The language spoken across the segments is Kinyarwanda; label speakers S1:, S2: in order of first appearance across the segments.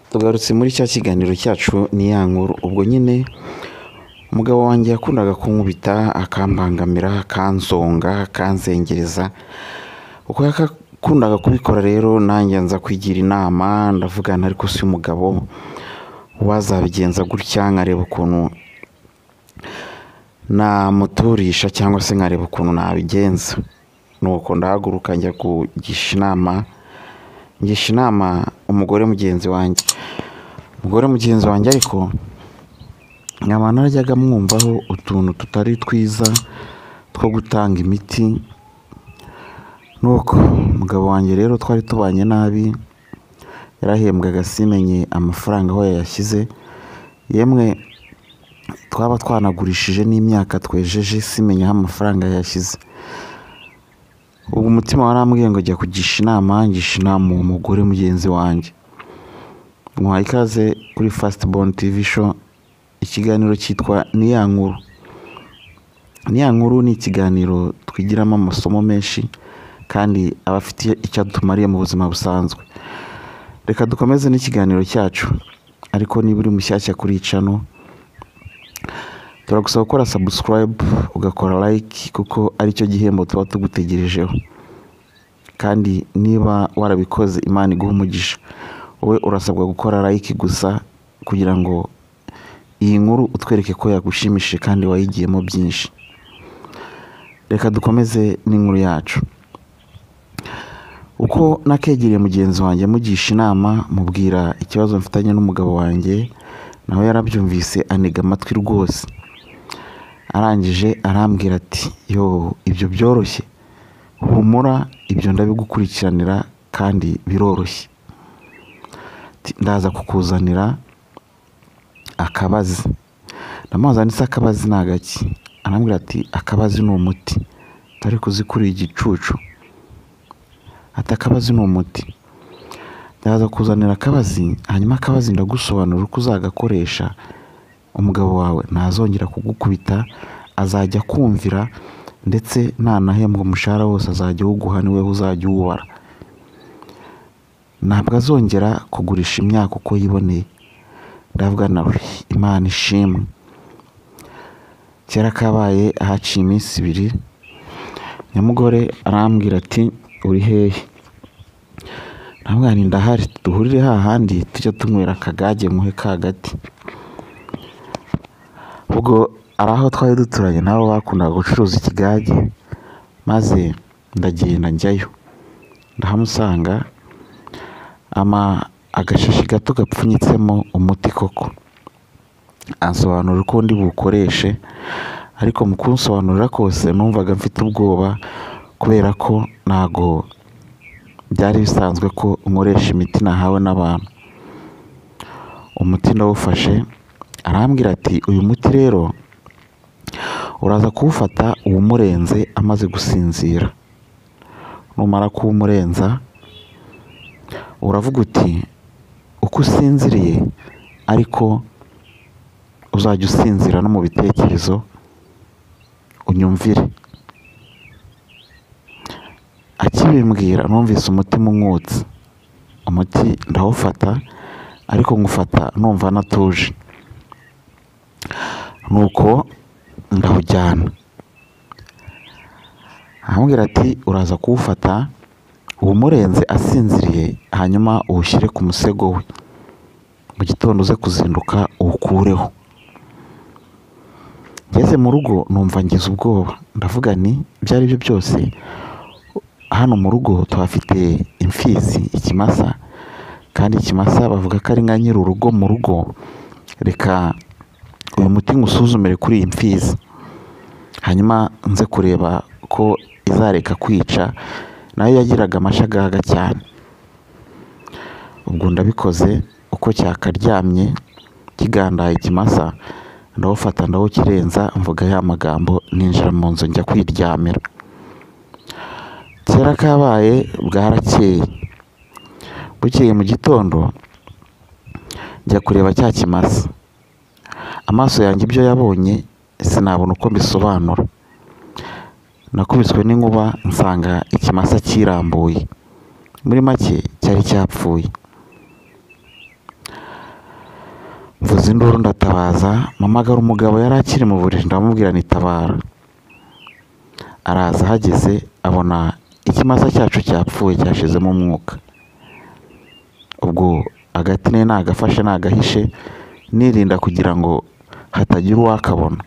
S1: Tugarutse muri cya kiganiro cyacu ni ya nkuru, ubwo nyine umugabo wanjye yakundaga kunkubita akambangamira akanzonga akanzengereza, uko yakundaga kubikora rero nanjye nza kwigira inama ndavugana, ariko si umugabo wazabigenza gutya, nkareba ukuntu namuturisha cyangwa se nkareba ukuntu nabigenza. Nuko ndahaguruka njya kugisha inama umugore mugenzi wanjye, ariko nkaba narajyaga mwumvaho utuntu tutari twiza two gutanga imiti. Nuko umugabo wanjye rero twari tubanye nabi, yarahembwaga simenye amafaranga aho yayashyize, yemwe twaba twanagurishije n'imyaka twejeje simenye aho amafaranga yayashyize. Ubu umutima warambwiye ngo jya kugisha inama, ngisha inama uwo mugore mugenzi wanjye. Muhaye ikaze kuri Fastborn TV show, ikiganiro cyitwa ni ya nkuru. Ni ya nkuru ni ikiganiro twigiramo amasomo menshi kandi abafitiye icyo atumariye mu buzima busanzwe. Reka dukomeze n'ikiganiro cyacu, ariko niba uri mushyashya kuri iyi channel turagusaba gukora subscribe, ugakora like, kuko aricyo gihembo tuba tugutegerejeho. Kandi niba warabikoze Imana iguha umugisha. Wowe urasabwa gukora like gusa kugira ngo iyi nkuru utwereke ko yagushimishije kandi wayigiyemo byinshi. Reka dukomeze n'inkuru yacu. Uko nakegereye mugenzi wanjye mugisha inama, mubwira ikibazo mfitanye n'umugabo wanjye, nawe yarabyumvise aniga amatwi rwose. Arangije arambwira ati ibyo byoroshye, humura, ibyo ndabigukurikiranira kandi biroroshye. Ndaza kukuzanira akabazi. Ndamuzanira akabazi nagaki. Arambwira ati akabazi ni umuti, tari kuzikuriye igicucu. Ati akabazi ni umuti. Ndaza kuzanira akabazi, hanyuma akabazi ndagusobanurira uko uzagakoresha. Umugabo wawe ntazongera kugukubita, azajya kumvira, ndetse nanahembwa umushahara wose azajya uwuguha, niwe uzajya uwubara. Ntabwo azongera kugurisha imyaka uko yiboneye. Ndavuga nawe Imana ishimwe. Kera kabaye ahaciye iminsi 2, nyamugore arambwira ati uri hehe? Ndamubwira nti ndahari, duhurire hahandi tujya tunywera akagage muhe kagati. Ubwo ari aho twari duturanye nabo bakundaga gucuruza ikigage, maze ndagenda njyayo ndahamusanga, agashashi gato gapfunyitsemo umuti koko. Ansobanurira uko ndi bukoreshe, ariko mu kunsobanurira kose numvaga mfite ubwoba, kubera ko ntago byari bisanzwe ko nkoresha imiti nahawe n'abantu. Umuti ndawufashe, arambwira ati uyu muti rero uraza kuwufata uwumurenze amaze gusinzira. Numara kuwumurenza uravuga uti uko usinziriye ariko uzajya usinzira no mu bitekerezo, unyumvire. Akibimbwira numvise umutima umwutse. Umuti ndawufata, ariko ngufata numva natuje. Nuko ndawujyana. Arambwira ati uraza kuwufata uwumurenze asinziriye, hanyuma uwushyire ku musego we, mu gitondo uze kuzinduka uwukureho. Ngeze mu rugo numva ngize ubwoba, ndavuga ni ibyo ari byo byose hano mu rugo tuhafite imfizi, ikimasa, kandi ikimasa bavuga ko ari nka nyiri urugo mu rugo. Reka uyu muti ngusuzumire kuri iyi mfizi, hanyuma nze kureba ko izareka kwica. Nayo yagiraga amashagaga cyane. Ubwo ndabikoze, uko cyakaryamye kigandaye ikimasa, ndawufata ndawukirenza, mvuga ya magambo, ninjira mu nzu njya kwiryamira. Kera kabaye bwarakeye. Bukeye mu gitondo njya kureba cya kimasa. Amaso yanjye ibyo yabonye sinabona uko mbisobanura. Nakubiswe n'inkuba nsanga ikimasa kirambuye. Muri make cyari cyapfuye. mvuza induru ndatabaza, mpamagara umugabo yari akiri mu buriri ndamubwira nti tabara. Araza, ahageze abona ikimasa cyacu cyapfuye cyashizemo umwuka. Ubwo agati ne nagafashe nagahishe nirinda kugira ngo hatagira uwakabona.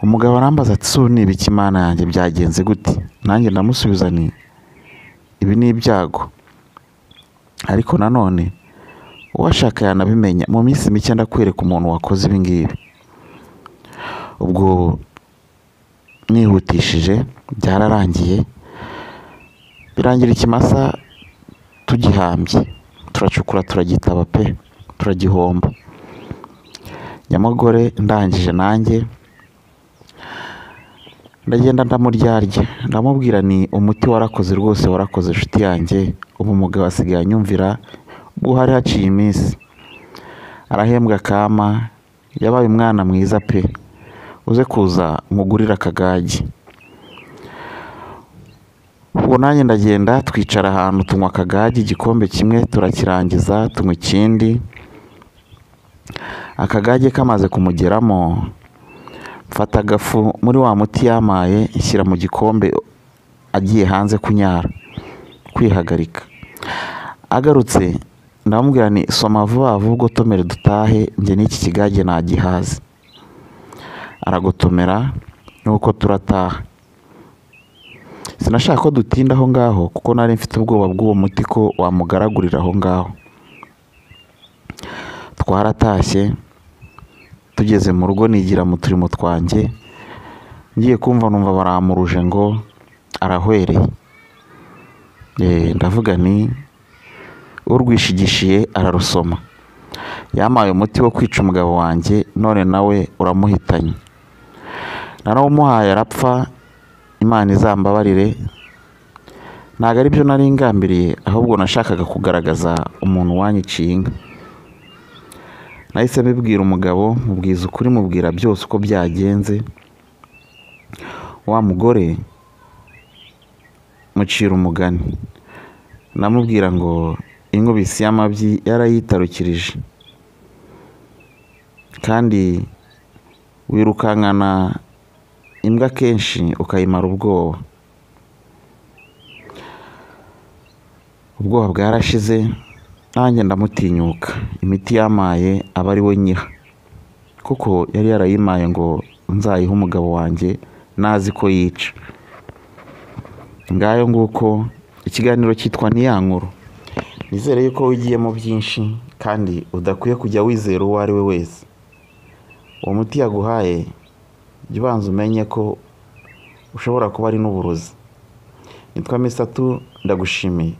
S1: Umugabo arambaza ati so ni ibiki Mana yanjye byagenze gute? Nanjye ndamusubiza nti ibi ni ibyago, ariko nanone uwashaka yanabimenya, mu minsi mike ndakwereka umuntu wakoze ibi ngibi. Ubwo nihutishije byararangiye, birangira ikimasa tugihambye, turacukura turagitaba pe, turagihomba. Nyamugore ndangije nanjye ndagenda ndamuryarya, ndamubwira ni umuti warakoze rwose, warakoze inshuti yanjye. Ubu umugabo asigaye anyumvira, ubwo hari haciye iminsi arahembwa kama, yabaye umwana mwiza pe, uze kuza nkugurira akagage. Ubwo nanjye ndagenda twicara ahantu tunywa akagage, igikombe kimwe turakirangiza, tunywa ikindi. Akagage kamaze kumugeramo, mfata agafu muri wa muti yamaye nshyira mu gikombe, agiye hanze kunyara kwihagarika. Agarutse ndamubwira ni soma vuba vuba ugotomere dutahe, njye n'iki kigage nagihaze. Aragotomera nuko turataha. Sinashaka ko dutinda aho ngaho kuko nari mfite ubwoba bw'uwo muti ko wamugaragurira aho ngaho. Twaratashye, tugeze mu rugo nigira mu turimo twanjye, ngiye kumva numva baramuruje ngo arahwereye. Ndavuga ni urwishigishiye ararusoma. Yamaye umuti wo kwica umugabo wanjye, none nawe uramuhitanye. Narawumuhaye arapfa, Imana izambabarire. Ntabwo ari byo nari ngambiriye, ahubwo nashakaga kugaragaza umuntu wanyiciye inka. Nahise mbibwira umugabo, mubwiza ukuri, mubwira byose uko byagenze. Wa mugore mucira umugani, namubwira ngo inkubisi y'amabyi yarayitarukirije, kandi wirukankana imbwa kenshi ukayimara ubwoba. Ubwoba bwarashize, nanjye ndamutinyuka. Imiti yamaye aba ari we nyiha, kuko yari yarayimaye ngo nzayihe umugabo wanjye nazi ko yica. Ngayo nguko ikiganiro cyitwa Ni ya nkuru. Nizere yuko wigiyemo byinshi kandi udakwiye kujya wizera uwo ari we wese. Uwo muti yaguhaye jya ubanza umenye ko ushobora kuba ari n'uburozi. Nitwa Misatu, ndagushimiye.